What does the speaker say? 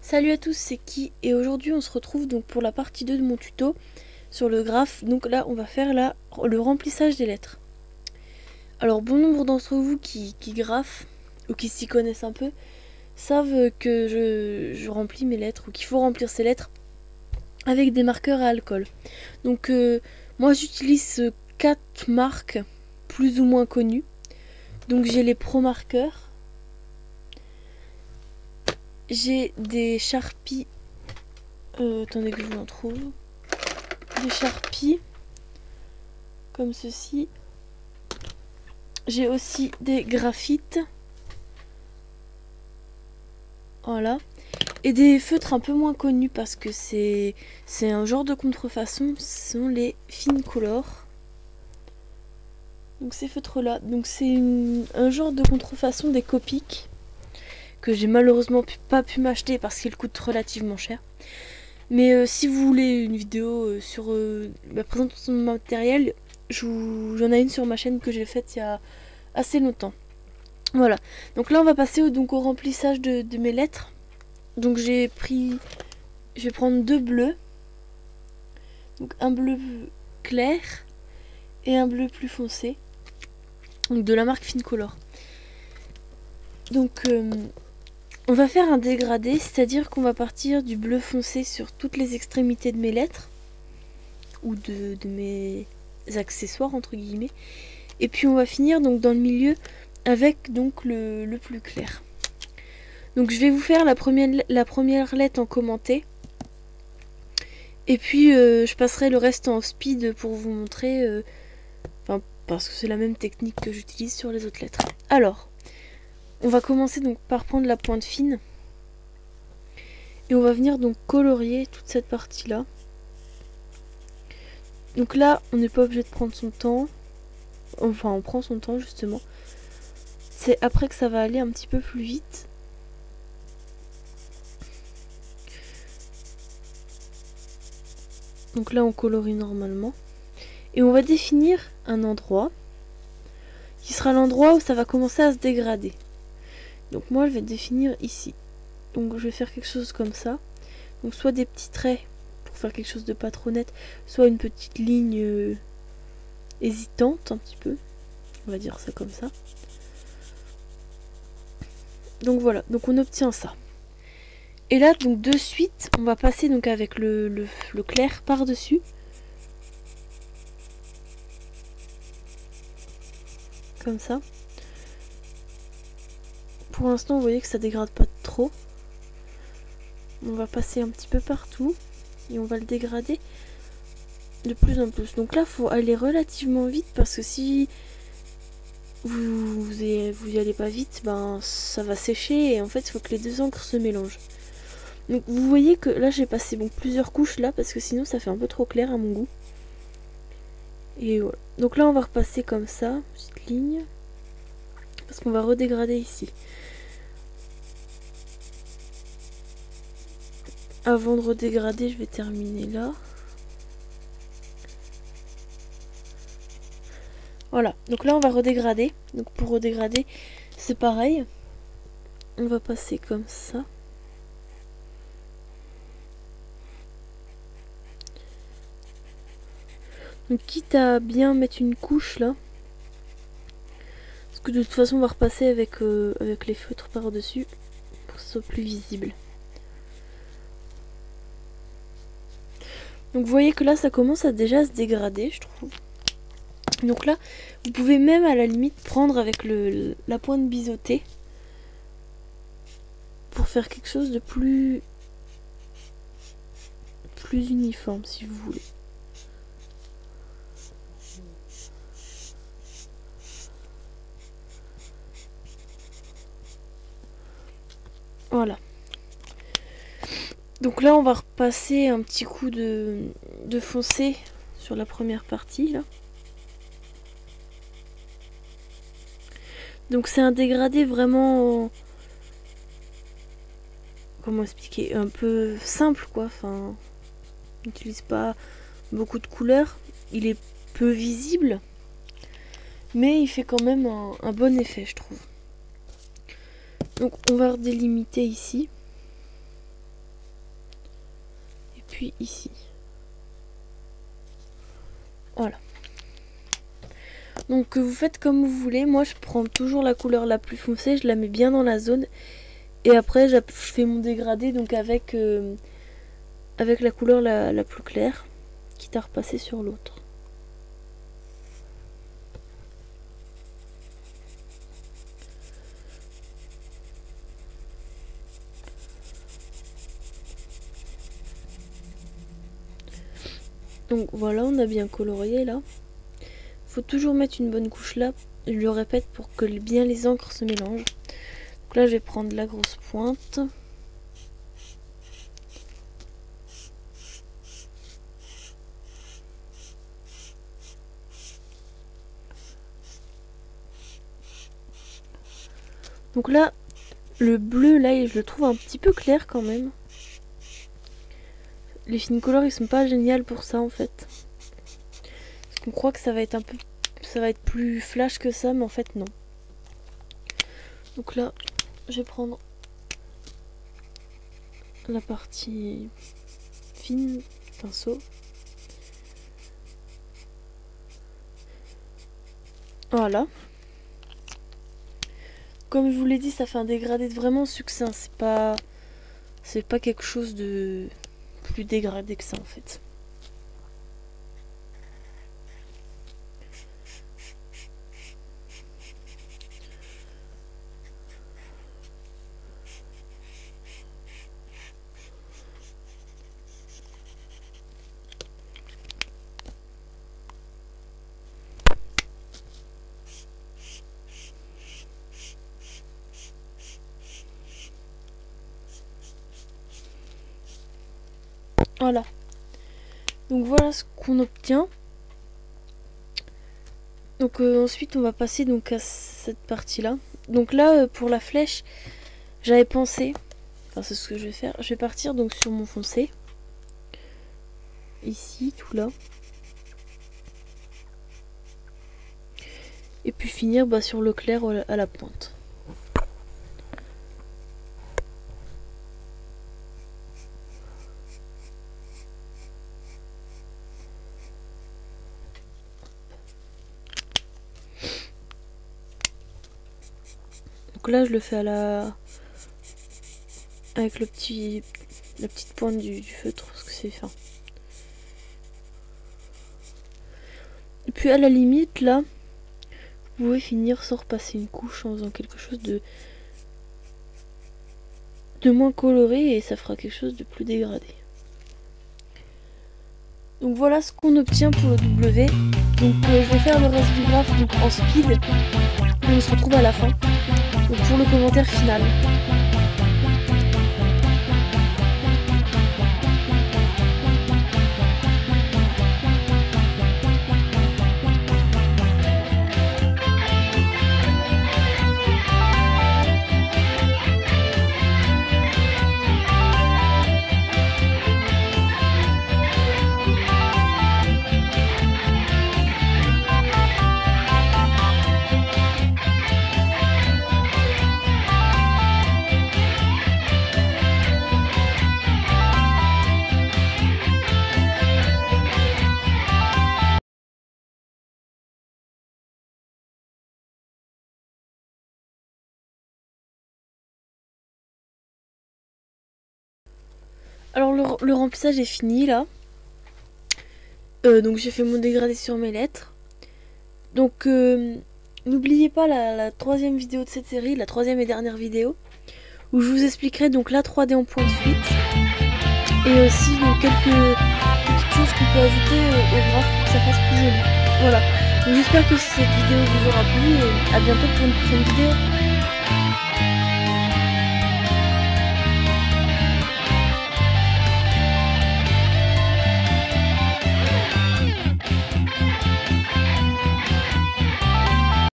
Salut à tous, c'est Ki et aujourd'hui on se retrouve donc pour la partie 2 de mon tuto sur le graphe. Donc là on va faire le remplissage des lettres. Alors bon nombre d'entre vous qui graphent ou qui s'y connaissent un peu savent que je remplis mes lettres ou qu'il faut remplir ces lettres avec des marqueurs à alcool. Donc moi j'utilise 4 marques plus ou moins connues. Donc j'ai les Pro marqueurs. J'ai des Sharpies. Attendez que je vous en trouve. Des Sharpies. Comme ceci. J'ai aussi des graphites. Voilà. Et des feutres un peu moins connus parce que c'est un genre de contrefaçon. Ce sont les Finecolor. Donc ces feutres là. Donc c'est un genre de contrefaçon des Copic. Que j'ai malheureusement pas pu m'acheter parce qu'il coûte relativement cher. Mais si vous voulez une vidéo sur la présentation de matériel, j'en ai une sur ma chaîne que j'ai faite il y a assez longtemps. Voilà, donc là on va passer au remplissage de mes lettres. Donc je vais prendre deux bleus. Donc un bleu clair et un bleu plus foncé. Donc de la marque Finecolor. Donc on va faire un dégradé, c'est-à-dire qu'on va partir du bleu foncé sur toutes les extrémités de mes lettres. Ou de mes accessoires entre guillemets. Et puis on va finir donc dans le milieu avec donc le plus clair. Donc je vais vous faire la première lettre en commenté. Et puis je passerai le reste en speed pour vous montrer. Parce que c'est la même technique que j'utilise sur les autres lettres. Alors, on va commencer donc par prendre la pointe fine. Et on va venir donc colorier toute cette partie là. Donc là, on n'est pas obligé de prendre son temps. Enfin, on prend son temps justement. C'est après que ça va aller un petit peu plus vite. Donc là, on colorie normalement. Et on va définir un endroit qui sera l'endroit où ça va commencer à se dégrader. Donc moi, je vais définir ici. Donc je vais faire quelque chose comme ça. Donc soit des petits traits pour faire quelque chose de pas trop net, soit une petite ligne hésitante un petit peu. On va dire ça comme ça. Donc voilà, donc on obtient ça. Et là, donc de suite, on va passer donc avec le clair par-dessus. Comme ça. Pour l'instant, vous voyez que ça dégrade pas trop. On va passer un petit peu partout. Et on va le dégrader de plus en plus. Donc là, il faut aller relativement vite parce que si vous y allez pas vite, ben ça va sécher et en fait, il faut que les deux encres se mélangent. Donc vous voyez que là, j'ai passé plusieurs couches là parce que sinon, ça fait un peu trop clair à mon goût. Et voilà. Donc là, on va repasser comme ça, petite ligne. Parce qu'on va redégrader ici. Avant de redégrader, je vais terminer là. Voilà, donc là on va redégrader. Donc pour redégrader, c'est pareil. On va passer comme ça. Donc quitte à bien mettre une couche là. Parce que de toute façon on va repasser avec les feutres par-dessus. Pour que ce soit plus visible. Donc vous voyez que là ça commence à déjà se dégrader, je trouve. Donc là, vous pouvez même à la limite prendre avec la pointe biseautée pour faire quelque chose de plus uniforme si vous voulez. Voilà. Donc là, on va repasser un petit coup de foncé sur la première partie là. Donc c'est un dégradé vraiment, comment expliquer, un peu simple quoi. Enfin, on n'utilise pas beaucoup de couleurs. Il est peu visible, mais il fait quand même un bon effet, je trouve. Donc on va redélimiter ici. puis ici. Voilà. Donc vous faites comme vous voulez. Moi je prends toujours la couleur la plus foncée, je la mets bien dans la zone. Et après je fais mon dégradé donc avec la couleur la plus claire, quitte à repasser sur l'autre. Donc voilà, on a bien colorié là. Faut toujours mettre une bonne couche là, je le répète, pour que bien les encres se mélangent. Donc là je vais prendre la grosse pointe. Donc là, le bleu là, je le trouve un petit peu clair quand même. Les Finecolor ils sont pas géniaux pour ça en fait. Parce qu'on croit que ça va être plus flash que ça, mais en fait non. Donc là, je vais prendre la partie fine, pinceau. Voilà. Comme je vous l'ai dit, ça fait un dégradé vraiment succinct. C'est pas quelque chose de plus dégradé que ça en fait. Voilà. Donc voilà ce qu'on obtient. Donc ensuite on va passer donc à cette partie là. Donc là pour la flèche, j'avais pensé, enfin c'est ce que je vais faire, je vais partir donc sur mon foncé. Ici, tout là. Et puis finir sur le clair à la pointe. Donc là je le fais avec la petite pointe du feutre, parce que c'est fin. Et puis à la limite là, vous pouvez finir sans repasser une couche en faisant quelque chose de moins coloré, et ça fera quelque chose de plus dégradé. Donc voilà ce qu'on obtient pour le W. Donc je vais faire le reste du graphe donc en speed, et on se retrouve à la fin donc pour le commentaire final. Alors le remplissage est fini là. Donc j'ai fait mon dégradé sur mes lettres. Donc n'oubliez pas la troisième vidéo de cette série, la troisième et dernière vidéo, où je vous expliquerai donc la 3D en point de fuite. Et aussi donc quelques petites choses qu'on peut ajouter au graphe pour que ça fasse plus joli. Voilà. Donc j'espère que cette vidéo vous aura plu, et à bientôt pour une prochaine vidéo.